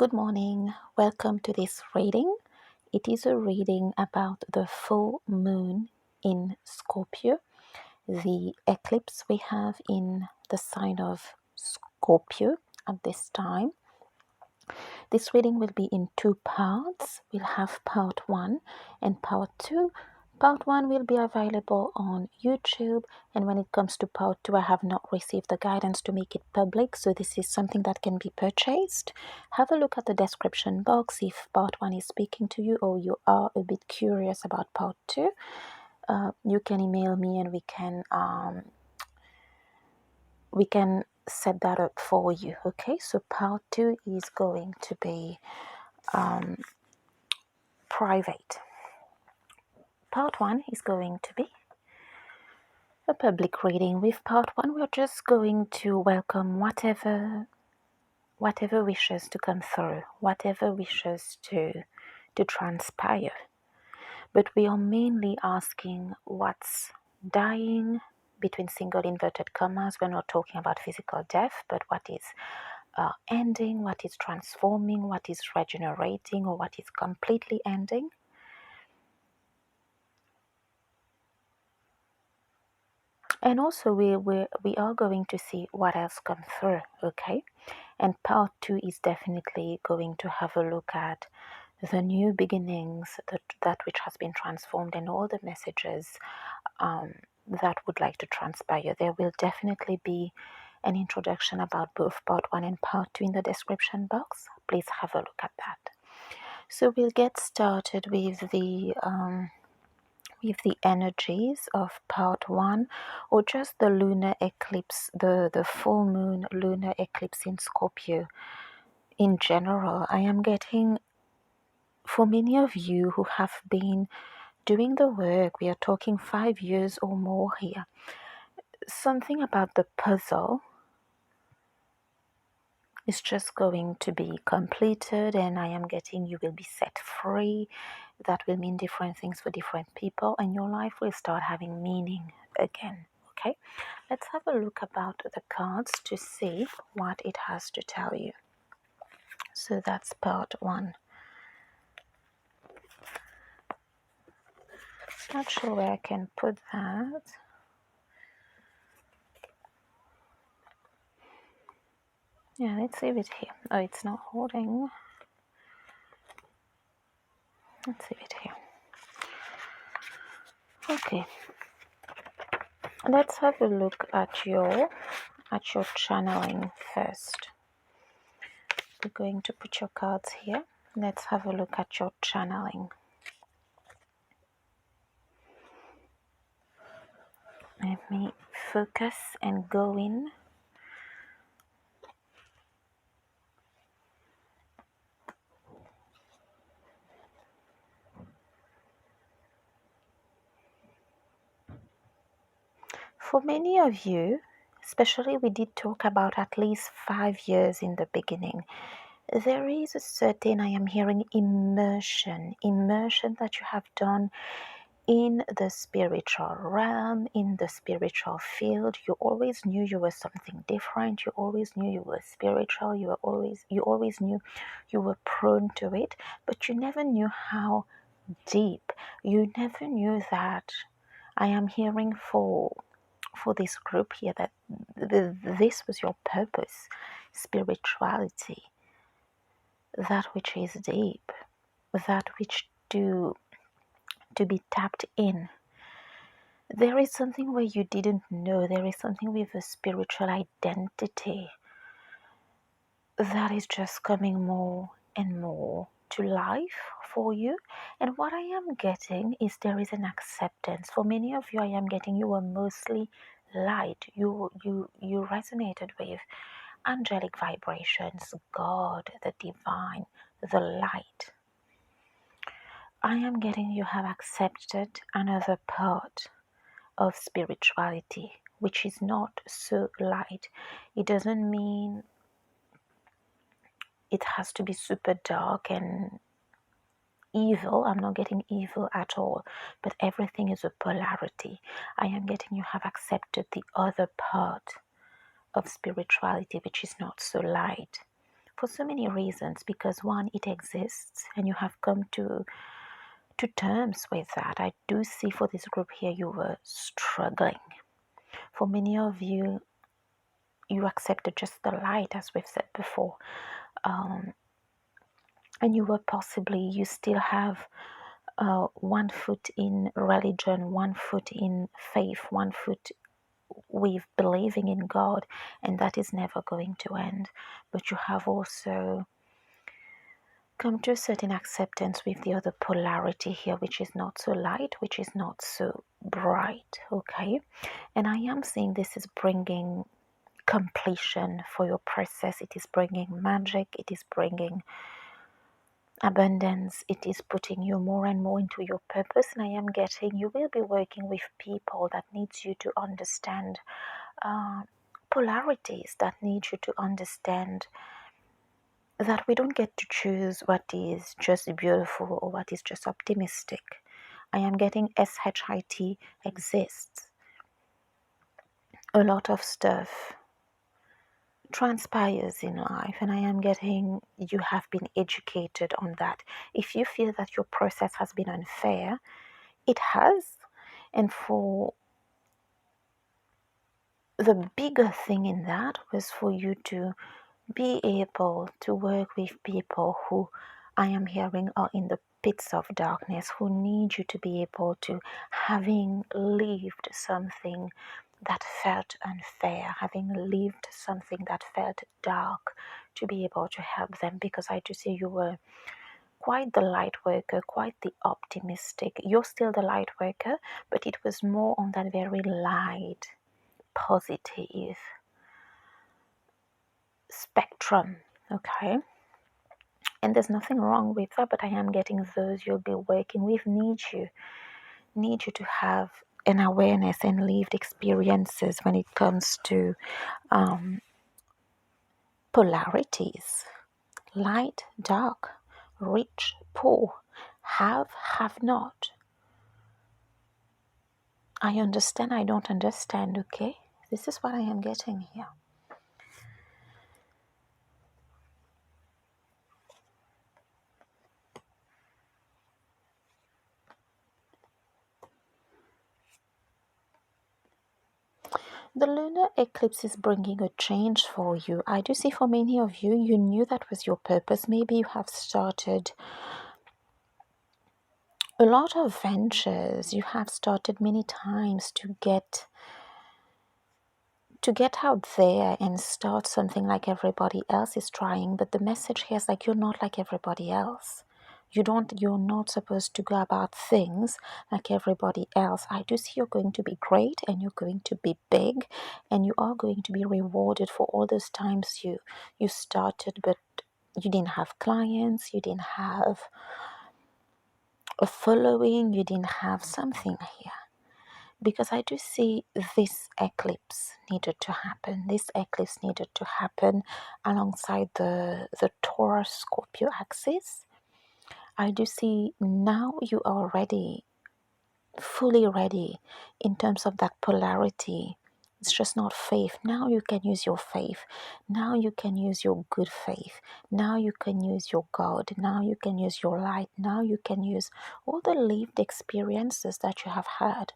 Good morning. Welcome to this reading. It is a reading about the full moon in Scorpio, the eclipse we have in the sign of Scorpio at this time. This reading will be in two parts. We'll have part one and part two. Part one will be available on YouTube, and when it comes to part two, I have not received the guidance to make it public, so this is something that can be purchased. Have a look at the description box if part one is speaking to you or you are a bit curious about part two. You can email me and we can set that up for you. Okay, so part two is going to be private. Part one is going to be a public reading. With part one, we're just going to welcome whatever wishes to come through, whatever wishes to transpire. But we are mainly asking what's dying, between single inverted commas. We're not talking about physical death, but what is ending, what is transforming, what is regenerating, or what is completely ending. And also we are going to see what else come through, okay? And part two is definitely going to have a look at the new beginnings, that which has been transformed, and all the messages that would like to transpire. There will definitely be an introduction about both part one and part two in the description box. Please have a look at that. So we'll get started with the energies of part one, or just the lunar eclipse, the full moon lunar eclipse in Scorpio in general. I am getting, for many of you who have been doing the work, we are talking 5 years or more here, something about the puzzle is just going to be completed, and I am getting you will be set free. That will mean different things for different people, and your life will start having meaning again. Okay, let's have a look about the cards to see what it has to tell you. So that's part one. Not sure where I can put that. Yeah, let's leave it here. Oh, it's not holding. Let's leave it here. Okay, let's have a look at your channeling first. We're going to put your cards here. Let's have a look at your channeling. Let me focus and go in. For many of you, especially we did talk about at least 5 years in the beginning, there is a certain, I am hearing, immersion that you have done in the spiritual realm, in the spiritual field. You always knew you were something different. You always knew you were spiritual. You always knew you were prone to it, but you never knew how deep. You never knew that. I am hearing for this group here that this was your purpose, spirituality, that which is deep, that which to be tapped in. There is something where you didn't know. There is something with a spiritual identity that is just coming more and more to life for you. And what I am getting is there is an acceptance. For many of you, I am getting you were mostly light. You resonated with angelic vibrations, God, the divine, the light. I am getting you have accepted another part of spirituality, which is not so light. It doesn't mean it has to be super dark and evil. I'm not getting evil at all, but everything is a polarity. I am getting you have accepted the other part of spirituality, which is not so light. for so many reasons. Because one, it exists and you have come to terms with that. I do see for this group here you were struggling. For many of you, you accepted just the light, as we've said before. And you still have one foot in religion, one foot in faith, one foot with believing in God, and that is never going to end. But you have also come to a certain acceptance with the other polarity here, which is not so light, which is not so bright, okay? And I am saying this is bringing completion for your process. It is bringing magic. It is bringing abundance. It is putting you more and more into your purpose. And I am getting you will be working with people that needs you to understand polarities, that need you to understand that we don't get to choose what is just beautiful or what is just optimistic. I am getting SHIT exists. A lot of stuff transpires in life, and I am getting you have been educated on that. If you feel that your process has been unfair, it has. And for the bigger thing in that was for you to be able to work with people who I am hearing are in the pits of darkness, who need you to be able to, having lived something that felt unfair, having lived something that felt dark, to be able to help them. Because I do see you were quite the light worker, quite the optimistic. You're still the light worker, but it was more on that very light, positive spectrum, okay? And there's nothing wrong with that, but I am getting those you'll be working with need you to have an awareness and lived experiences when it comes to polarities, light, dark, rich, poor, have not. I understand, I don't understand, okay? This is what I am getting here. The lunar eclipse is bringing a change for you. I do see for many of you, you knew that was your purpose. Maybe you have started a lot of ventures. You have started many times to get out there and start something like everybody else is trying. But the message here is like, you're not like everybody else. You're not supposed to go about things like everybody else. I do see you're going to be great and you're going to be big and you are going to be rewarded for all those times you started, but you didn't have clients, you didn't have a following, you didn't have something here. Because I do see this eclipse needed to happen. This eclipse needed to happen alongside the Taurus Scorpio axis. I do see now you are ready, fully ready in terms of that polarity. It's just not faith. Now you can use your faith. Now you can use your good faith. Now you can use your God. Now you can use your light. Now you can use all the lived experiences that you have had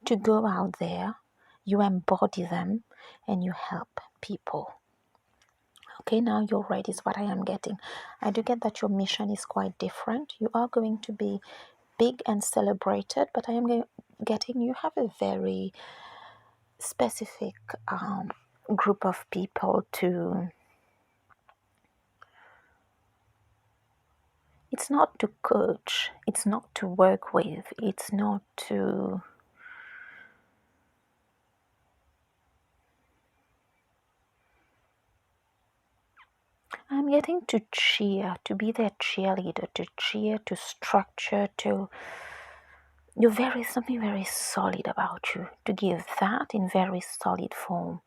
to go out there. You embody them and you help people. Okay, now you're ready is what I am getting. I do get that your mission is quite different. You are going to be big and celebrated, but I am getting you have a very specific group of people to, it's not to coach, it's not to work with, it's not to, I'm getting to cheer, to be their cheerleader, to cheer, to structure, to, you're something very solid about you, to give that in very solid form.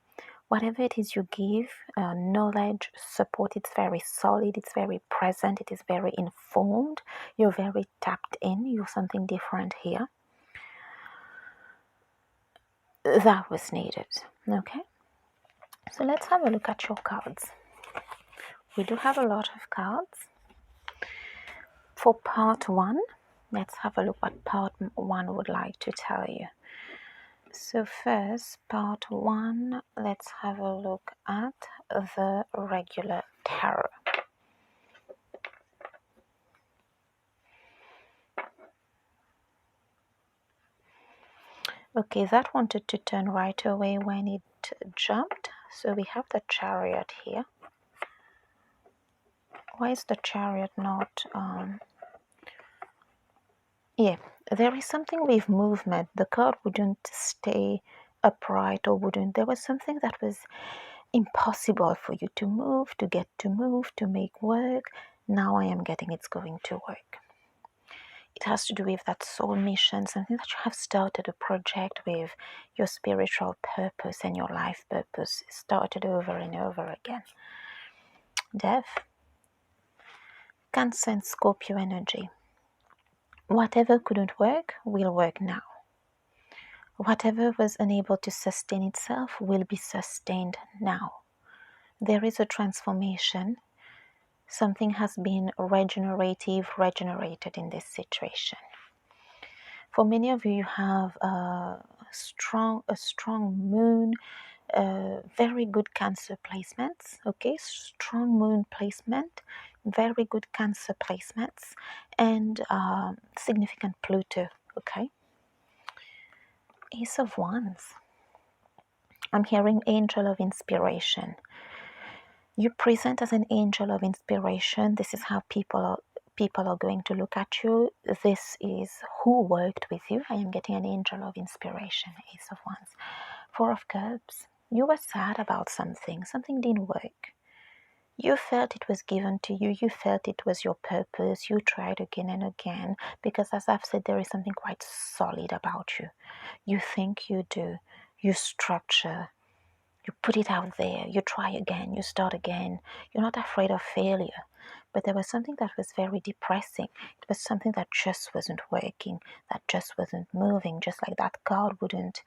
Whatever it is you give, knowledge, support, it's very solid, it's very present, it is very informed, you're very tapped in, you're something different here. That was needed, okay? So let's have a look at your cards. We do have a lot of cards. For part one, let's have a look what part one would like to tell you. So first, part one, let's have a look at the regular tarot. Okay, that wanted to turn right away when it jumped. So we have the Chariot here. Why is the Chariot not... Yeah, there is something with movement. The card wouldn't stay upright or wouldn't... There was something that was impossible for you to move, to get to move, to make work. Now I am getting it's going to work. It has to do with that soul mission, something that you have started a project with, your spiritual purpose and your life purpose started over and over again. Death, Cancer and Scorpio energy. Whatever couldn't work will work now. Whatever was unable to sustain itself will be sustained now. There is a transformation. Something has been regenerated in this situation. For many of you, you have a strong moon, very good Cancer placements. Okay, strong moon placement, very good Cancer placements, and significant Pluto. Okay, Ace of Wands. I'm hearing Angel of Inspiration. You present as an angel of inspiration. This is how people are going to look at you. This is who worked with you. I am getting an angel of inspiration, Ace of Wands. Four of Cups. You were sad about something. Something didn't work. You felt it was given to you. You felt it was your purpose. You tried again and again because, as I've said, there is something quite solid about you. You think you do. You structure. You put it out there, you try again, you start again. You're not afraid of failure. But there was something that was very depressing. It was something that just wasn't working, that just wasn't moving, just like that card wouldn't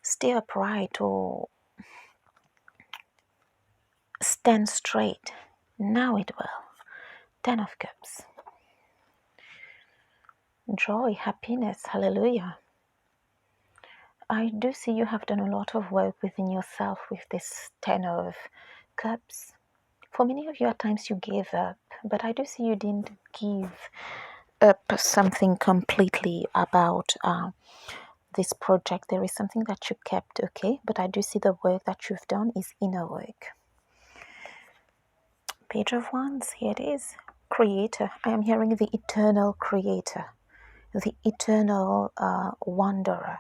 stay upright or stand straight. Now it will. 10 of Cups. Joy, happiness, hallelujah. I do see you have done a lot of work within yourself with this 10 of Cups. For many of you, at times you gave up, but I do see you didn't give up something completely about this project. There is something that you kept, okay? But I do see the work that you've done is inner work. Page of Wands, here it is. Creator. I am hearing the eternal creator, the eternal wanderer,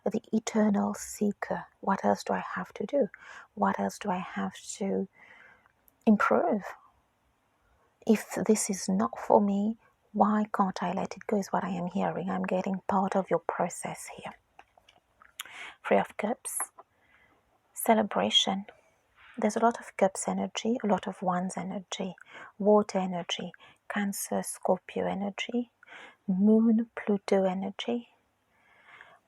the eternal seeker. What else do I have to do? What else do I have to improve? If this is not for me, why can't I let it go is what I am hearing. I'm getting part of your process here. Three of Cups. Celebration. There's a lot of Cups energy, a lot of Wands energy, water energy, Cancer, Scorpio energy, Moon, Pluto energy,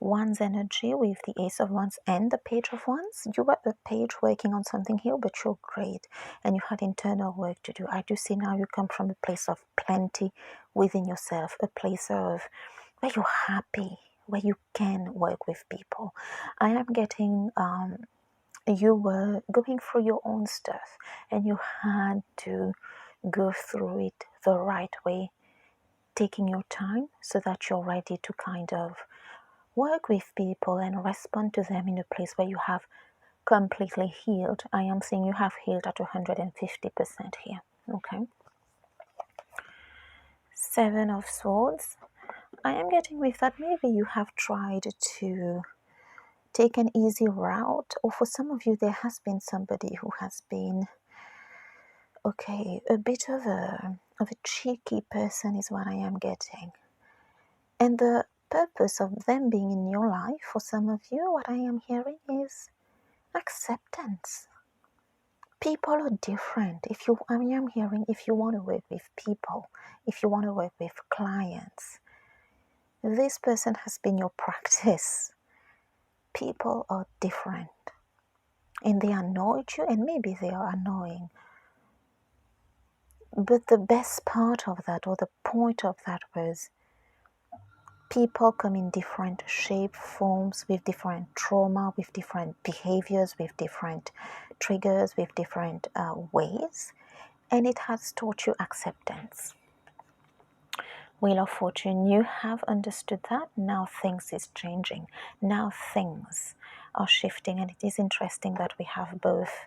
Wands energy with the Ace of Wands and the Page of Wands. You were a page working on something here, but you're great. And you had internal work to do. I do see now you come from a place of plenty within yourself, a place of where you're happy, where you can work with people. I am getting you were going through your own stuff and you had to go through it the right way, taking your time so that you're ready to kind of work with people and respond to them in a place where you have completely healed. I am saying you have healed at 150% here. Okay. Seven of Swords. I am getting with that maybe you have tried to take an easy route, or for some of you there has been somebody who has been a bit of a cheeky person is what I am getting. And the purpose of them being in your life, for some of you, what I am hearing is acceptance. People are different. I am hearing if you want to work with people, if you want to work with clients, this person has been your practice. People are different. And they annoyed you, and maybe they are annoying. But the best part of that, or the point of that, was people come in different shape, forms, with different trauma, with different behaviors, with different triggers, with different ways. And it has taught you acceptance. Wheel of Fortune, you have understood that. Now things is changing. Now things are shifting. And it is interesting that we have both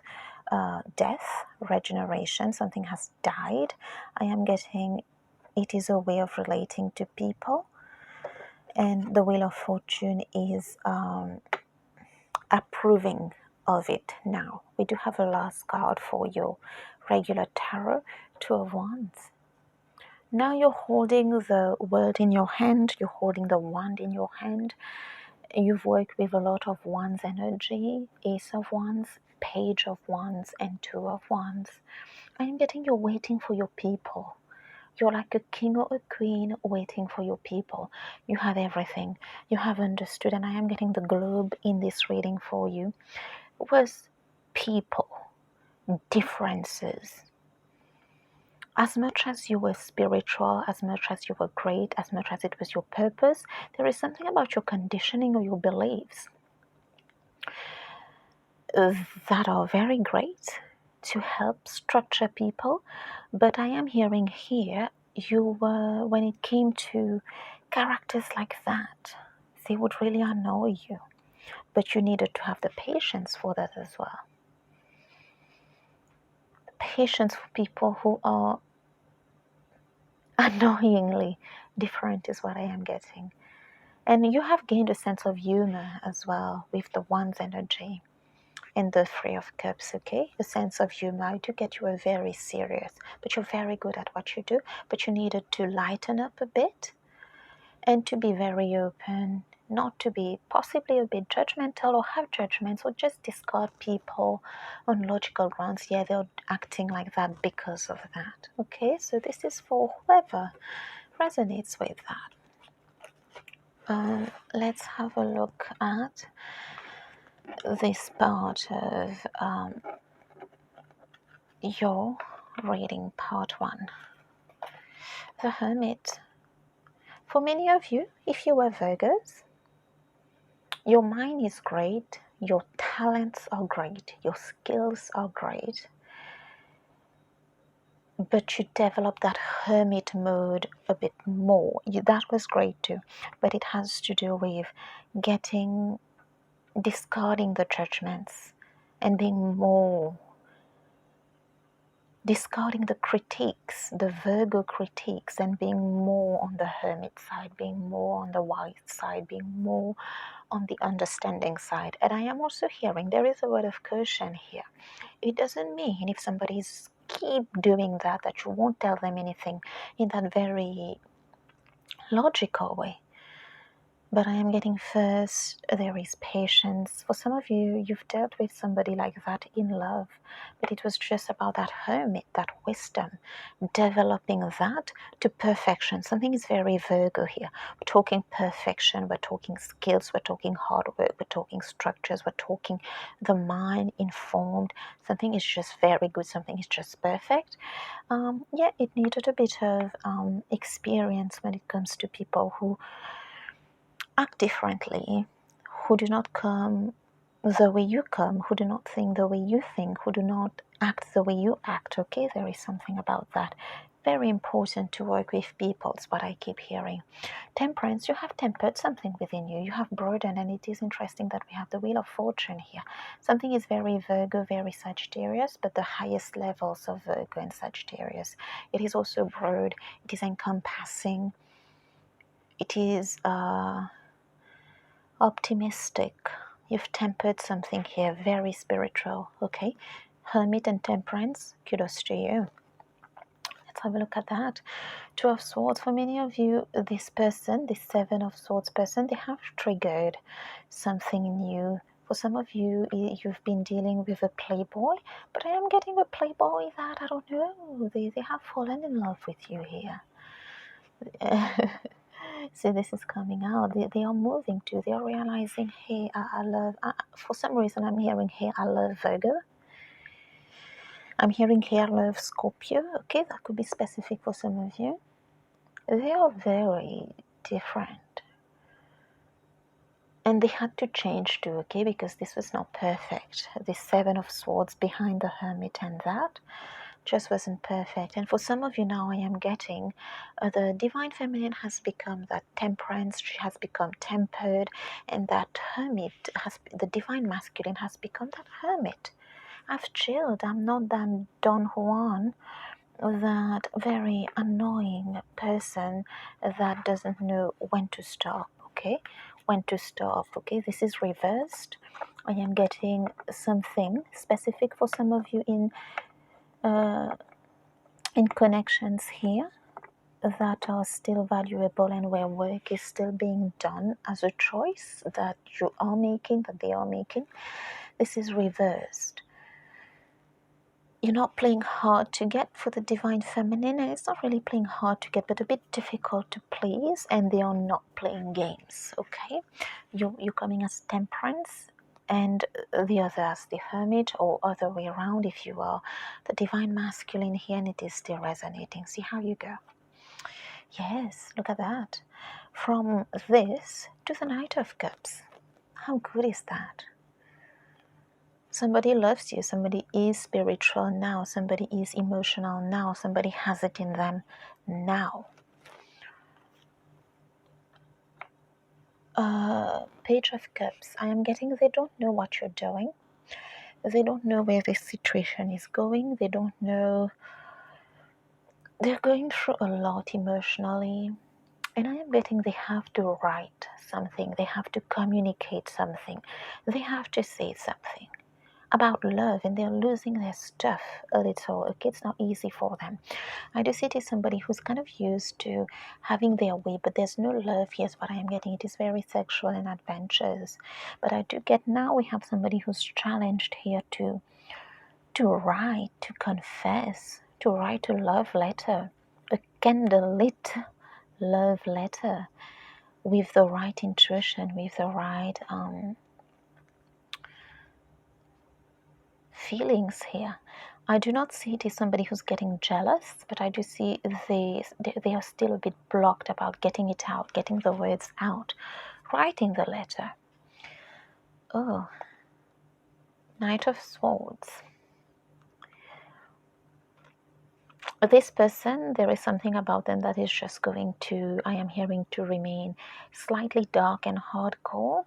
death, regeneration, something has died. I am getting it is a way of relating to people. And the Wheel of Fortune is approving of it now. We do have a last card for your regular tarot, Two of Wands. Now you're holding the world in your hand, you're holding the wand in your hand. You've worked with a lot of Wands energy, Ace of Wands, Page of Wands, and Two of Wands. I am getting you're waiting for your people. You're like a king or a queen waiting for your people. You have everything. You have understood, and I am getting the globe in this reading for you. It was people, differences. As much as you were spiritual, as much as you were great, as much as it was your purpose, there is something about your conditioning or your beliefs that are very great to help structure people. But I am hearing here, you were, when it came to characters like that, they would really annoy you. But you needed to have the patience for that as well. Patience for people who are annoyingly different is what I am getting. And you have gained a sense of humor as well with the Wands energy and the Three of Cups, okay? A sense of humor. I do get you are very serious, but you're very good at what you do. But you needed to lighten up a bit and to be very open, not to be possibly a bit judgmental or have judgments or just discard people on logical grounds. Yeah, they're acting like that because of that, okay? So this is for whoever resonates with that. Let's have a look at this part of your reading, part one. The Hermit. For many of you, if you were Virgos, your mind is great, your talents are great, your skills are great, but you develop that hermit mode a bit more. That was great too, but it has to do with discarding the judgments and being more, discarding the critiques, the Virgo critiques, and being more on the hermit side, being more on the wise side, being more on the understanding side. And I am also hearing there is a word of caution here. It doesn't mean if somebody's keep doing that you won't tell them anything in that very logical way. But I am getting first, there is patience. For some of you, you've dealt with somebody like that in love, but it was just about that hermit, that wisdom, developing that to perfection. Something is very Virgo here. We're talking perfection, we're talking skills, we're talking hard work, we're talking structures, we're talking the mind informed. Something is just very good, something is just perfect. Yeah, it needed a bit of experience when it comes to people who act differently, who do not come the way you come, who do not think the way you think, who do not act the way you act, okay? There is something about that. Very important to work with people, is what I keep hearing. Temperance, you have tempered something within you. You have broadened, and it is interesting that we have the Wheel of Fortune here. Something is very Virgo, very Sagittarius, but the highest levels of Virgo and Sagittarius. It is also broad, it is encompassing, it is optimistic. You've tempered something here, very spiritual, okay? Hermit and Temperance, kudos to you. Let's have a look at that. Two of Swords. For many of you, this person, this Seven of Swords person, they have triggered something new. For some of you, you've been dealing with a playboy, but I am getting a playboy that, I don't know, they have fallen in love with you here. See, this is coming out. They are moving to. They are realizing, hey, I love. For some reason, I'm hearing, hey, I love Virgo. I'm hearing here love Scorpio. Okay, that could be specific for some of you. They are very different. And they had to change too, okay, because this was not perfect. The Seven of Swords behind the Hermit and that just wasn't perfect. And for some of you now, I am getting the Divine Feminine has become that temperance, she has become tempered, and that Hermit has, the Divine Masculine has become that Hermit. I've chilled, I'm not that Don Juan, that very annoying person that doesn't know when to stop, okay? When to stop, okay? This is reversed. I am getting something specific for some of you in connections here that are still valuable and where work is still being done as a choice that you are making, that they are making. This is reversed. You're not playing hard to get for the Divine Feminine, and it's not really playing hard to get, but a bit difficult to please, and they are not playing games, okay? You're coming as Temperance, and the other as the Hermit, or other way around if you are the Divine Masculine here, and it is still resonating. See how you go. Yes, look at that. From this to the Knight of Cups. How good is that? Somebody loves you, somebody is spiritual now, somebody is emotional now, somebody has it in them now. Page of Cups. I am getting they don't know what you're doing. They don't know where this situation is going. They don't know. They're going through a lot emotionally. And I am getting they have to write something. They have to communicate something. They have to say something about love, and they're losing their stuff a little. Okay, it's not easy for them. I do see it is somebody who's kind of used to having their way, but there's no love. Here's what I am getting. It is very sexual and adventurous. But I do get now we have somebody who's challenged here to write, to confess, to write a love letter, a candlelit love letter with the right intuition, with the right feelings here. I do not see it as somebody who's getting jealous, but I do see they are still a bit blocked about getting it out, getting the words out, writing the letter. Oh, Knight of Swords. This person, there is something about them that is just going to, I am hearing, to remain slightly dark and hardcore.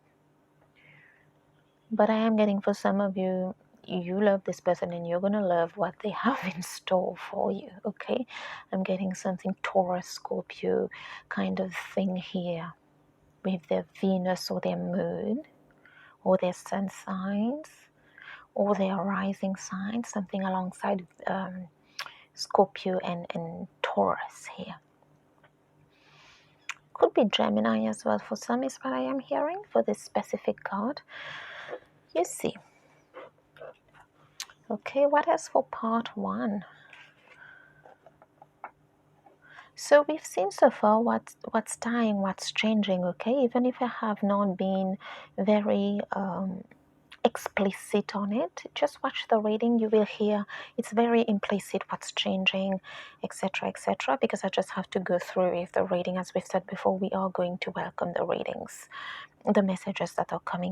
But I am getting for some of you, you love this person and you're going to love what they have in store for you, okay? I'm getting something Taurus, Scorpio kind of thing here with their Venus or their moon or their sun signs or their rising signs, something alongside Scorpio and Taurus here. Could be Gemini as well for some is what I am hearing for this specific card. You see. Okay, what else for part one? So we've seen so far what's dying, what's changing, okay? Even if I have not been very explicit on it, just watch the reading, you will hear it's very implicit what's changing, etc., because I just have to go through with the reading. As we've said before, we are going to welcome the readings, the messages that are coming